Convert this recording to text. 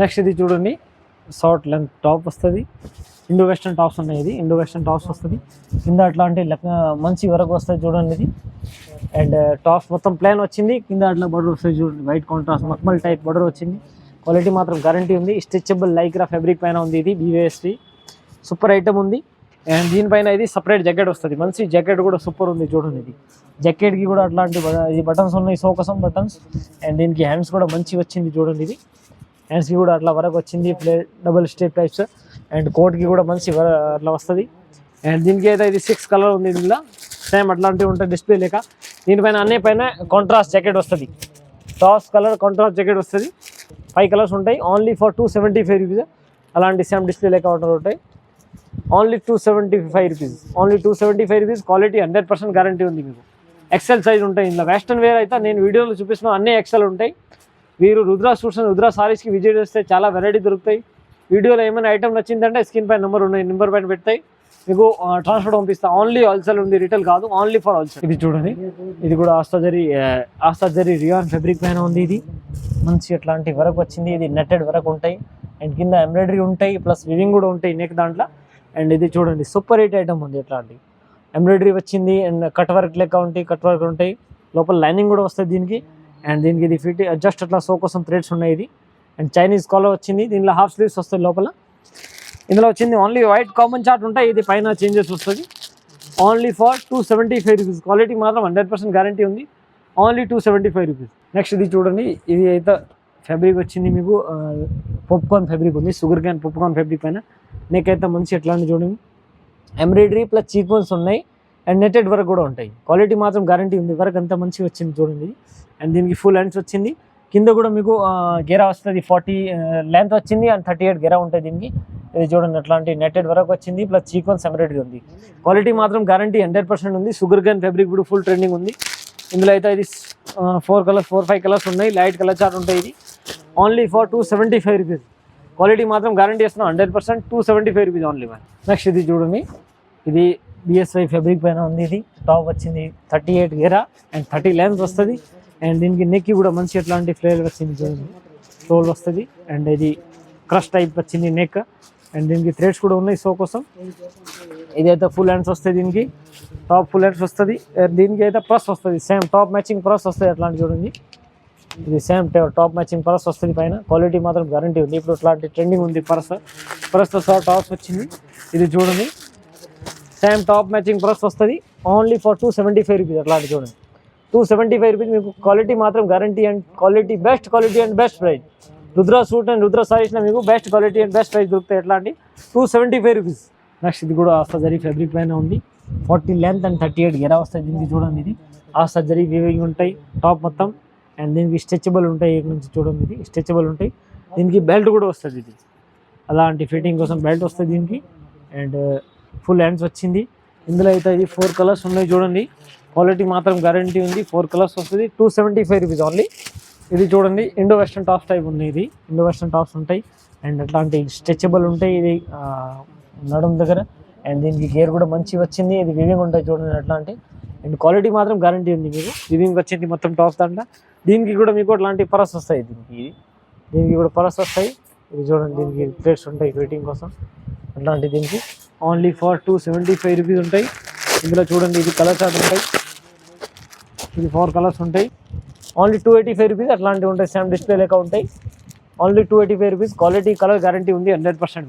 Next ఇది చూడండి, short length top వస్తుంది. ఇండో వెస్టర్న్ టాప్స్ ఉన్నాయి. ఇది ఇండో వెస్టర్న్ టాప్స్ వస్తుంది. కింద అట్లాంటి మంచి వరకు వస్తుంది చూడండి ఇది. అండ్ టాప్స్ మొత్తం ప్లాన్ వచ్చింది. కింద అట్లా బర్డర్ వస్తుంది చూడండి, వైట్ కాంట్రాస్ట్ మక్మల్ టైప్ బర్డర్ వచ్చింది. క్వాలిటీ మాత్రం గ్యారంటీ ఉంది. స్ట్రెచబుల్ లైక్రా ఫ్యాబ్రిక్ పైన ఉంది. ఇది BVSP సూపర్ ఐటమ్ ఉంది. అండ్ దీనిపైన ఇది సపరేట్ జాకెట్ వస్తుంది. మంచి జాకెట్ కూడా సూపర్ ఉంది చూడండి. ఇది జాకెట్కి కూడా అట్లాంటి ఇది బటన్స్ ఉన్నాయి, సోకసం బటన్స్. అండ్ దీనికి హ్యాండ్స్ కూడా మంచి వచ్చింది చూడండి. ఇది హ్యాండ్స్కి కూడా అట్లా వరకు వచ్చింది, డబుల్ స్టెప్ టైప్స్. అండ్ కోట్కి కూడా మంచి అట్లా వస్తుంది. అండ్ దీనికి అయితే ఇది 6 కలర్ ఉంది. దీనిలో సేమ్ అట్లాంటివి ఉంటాయి డిస్ప్లే లేక. దీనిపైన అన్ని పైన కాంట్రాస్ట్ జాకెట్ వస్తుంది. టాస్ కలర్ కాంట్రాస్ట్ జాకెట్ వస్తుంది. 5 కలర్స్ ఉంటాయి. Only for 275 rupees. అలాంటి సేమ్ డిస్ప్లే లేక ఉంటాయి. Only 275 rupees. Only 275 rupees. Quality 100% guarantee ఉంది మీకు. ఎక్సెల్ సైజ్ ఉంటాయి ఇందులో. వెస్టర్న్ వేర్ అయితే నేను వీడియోలో చూపిస్తున్నా అన్నీ ఎక్సెల్ ఉంటాయి. మీరు రుద్రా సూట్స్ అండ్ రుద్రా సారీస్కి విజిట్ చేస్తే చాలా వెరైటీ దొరుకుతాయి. వీడియోలో ఏమైనా ఐటమ్ నచ్చిందంటే స్క్రీన్ పైన నెంబర్ ఉన్నాయి, నెంబర్ పైన పెడతాయి, మీకు ట్రాన్స్పోర్ట్ పంపిస్తా. ఓన్లీ హోల్సేల్ ఉంది, రిటైల్ కాదు, ఓన్లీ ఫర్ హోల్సేల్. ఇది చూడండి, ఇది కూడా ఆస్తాజరీ రియాన్ ఫ్యాబ్రిక్ పైన ఉంది. ఇది మంచి అట్లాంటి వర్క్ వచ్చింది. ఇది నెట్టెడ్ వర్క్ ఉంటాయి. అండ్ కింద ఎంబ్రాయిడరీ ఉంటాయి, ప్లస్ వివింగ్ కూడా ఉంటాయి నెక్ దాంట్లో. అండ్ ఇది చూడండి, సూపర్ హిట్ ఐటమ్ ఉంది. ఇట్లాంటి ఎంబ్రాయిడరీ వచ్చింది. అండ్ కట్ వర్క్ లెక్క ఉంటాయి, కట్ వర్క్ ఉంటాయి. లోపల లైనింగ్ కూడా వస్తుంది దీనికి. అండ్ దీనికి ఇది ఫిట్ జస్ట్ అట్లా సో కోసం థ్రెడ్స్ ఉన్నాయి. ఇది అండ్ చైనీస్ కాలర్ వచ్చింది. దీనిలో హాఫ్ స్లీవ్స్ వస్తాయి లోపల. ఇందులో వచ్చింది ఓన్లీ వైట్ కామన్ చార్ట్ ఉంటాయి. ఇది పైన చేంజెస్ వస్తుంది. Only for 275 rupees. క్వాలిటీ మాత్రం 100% గ్యారంటీ ఉంది. Only 275 rupees. నెక్స్ట్ ఇది చూడండి, ఇది అయితే ఫ్యాబ్రిక్ వచ్చింది మీకు పాప్కార్న్ ఫ్యాబ్రిక్ ఉంది. షుగర్ క్యాన్ పాప్కార్న్ ఫ్యాబ్రిక్ పైన నెక్ అయితే మంచి ఎట్లాంటి చూడండి, ఎంబ్రాయిడరీ ప్లస్ చీక్వన్స్ ఉన్నాయి. అండ్ నెట్టెడ్ వర్క్ కూడా ఉంటాయి. క్వాలిటీ మాత్రం గ్యారంటీ ఉంది. వర్క్ అంతా మంచిగా వచ్చింది చూడండి. అండ్ దీనికి ఫుల్ హ్యాండ్స్ వచ్చింది. కింద కూడా మీకు గెరా వస్తుంది. 40 లెంత్ వచ్చింది. అండ్ 38 గెరా ఉంటుంది దీనికి. ఇది చూడండి, అట్లాంటి నెట్టెడ్ వర్క్ వచ్చింది, ప్లస్ చీక్వన్స్ ఎంబ్రాయిడరీ ఉంది. క్వాలిటీ మాత్రం గ్యారంటీ 100% ఉంది. షుగర్ క్యాన్ ఫ్యాబ్రిక్ కూడా ఫుల్ ట్రెండింగ్ ఉంది. ఇందులో అయితే ఇది 4-5 కలర్స్ ఉన్నాయి. లైట్ కలర్ చార్ట్ ఉంటాయి. ఇది ఓన్లీ ఫర్ 275 రూపీస్. క్వాలిటీ మాత్రం గ్యారంటీ ఇస్తున్నాం 100%. 275 రూపీస్ ఓన్లీ. నెక్స్ట్ ఇది చూడండి, ఇది BSY ఫ్యాబ్రిక్ పైన ఉంది. ఇది టాప్ వచ్చింది 38 గెరా అండ్ 30 లెంత్ వస్తుంది. అండ్ దీనికి నెక్కి కూడా మంచి ఎట్లాంటి ఫ్లేవర్ వచ్చింది చూడండి, టోల్ వస్తుంది. అండ్ ఇది క్రష్ టైప్ వచ్చింది నెక్. అండ్ దీనికి థ్రెడ్స్ కూడా ఉన్నాయి సో కోసం. ఇదైతే ఫుల్ హ్యాండ్స్ వస్తాయి. దీనికి టాప్ ఫుల్ హ్యాండ్స్ వస్తుంది. దీనికి అయితే ప్లస్ వస్తుంది. సేమ్ టాప్ మ్యాచింగ్ ప్లస్ వస్తుంది. అట్లాంటి చూడండి, ఇది సేమ్ టాప్ మ్యాచింగ్ పరస్ వస్తుంది పైన. క్వాలిటీ మాత్రం గ్యారంటీ ఉంది. ఇప్పుడు ఇట్లాంటి ట్రెండింగ్ ఉంది పరస్తో సహా టాప్స్ వచ్చింది. ఇది చూడండి, సేమ్ టాప్ మ్యాచింగ్ పరస్ వస్తుంది. Only for 275 rupees. అట్లాంటి చూడండి, 275 రూపీస్ మీకు. క్వాలిటీ మాత్రం guarantee and quality best quality and best price. Rudra suit and Rudra సారీస్లో మీకు best quality and best price దొరుకుతాయి. ఎట్లాంటి 275 రూపీస్. నెక్స్ట్ ఇది కూడా ఆస్తాజరీ ఫ్యాబ్రిక్ పైన ఉంది. 40 లెంత్ అండ్ 38 గెరా వస్తాయి దీనికి. చూడండి, ఇది ఆస్తాజరీ వీవింగ్ ఉంటాయి టాప్ మొత్తం. అండ్ దీనికి స్ట్రెచబుల్ ఉంటాయి. ఇక్కడ నుంచి చూడండి, ఇది స్ట్రెచబుల్ ఉంటాయి. దీనికి బెల్ట్ కూడా వస్తుంది. ఇది అలాంటి ఫిట్టింగ్ కోసం బెల్ట్ వస్తుంది దీనికి. అండ్ ఫుల్ హ్యాండ్స్ వచ్చింది. ఇందులో అయితే ఇది 4 కలర్స్ ఉన్నాయి చూడండి. క్వాలిటీ మాత్రం గ్యారంటీ ఉంది. 4 కలర్స్ వస్తుంది. 275 రూపీస్ ఓన్లీ. ఇది చూడండి, ఇండో వెస్టర్న్ టాప్స్ టైప్ ఉన్నాయి. ఇది ఇండో వెస్టర్న్ టాప్స్ ఉంటాయి. అండ్ అట్లాంటి స్ట్రెచబుల్ ఉంటాయి. ఇది నడుము దగ్గర. అండ్ దీనికి గేర్ కూడా మంచి వచ్చింది. ఇది వివింగ్ ఉంటాయి చూడండి అట్లాంటి. అండ్ క్వాలిటీ మాత్రం గ్యారంటీ ఉంది మీకు. వివింగ్ వచ్చింది మొత్తం టాప్స్ దాంట్లో. దీనికి కూడా మీకు అట్లాంటి పరస్ వస్తాయి. దీనికి కూడా పరస్ వస్తాయి. ఇది చూడండి, దీనికి ప్లేట్స్ ఉంటాయి ఫిట్టింగ్ కోసం అట్లాంటి. దీనికి ఓన్లీ ఫర్ 275 రూపీస్ ఉంటాయి. ఇందులో చూడండి, ఇది కలర్ చార్ట్ ఉంటాయి. ఇది 4 కలర్స్ ఉంటాయి. Only 285 rupees. అట్లాంటివి ఉంటాయి, సేమ్ డిస్ప్లే లెక్క ఉంటాయి. Only 285 rupees. Quality colour guarantee ఉంది 100%.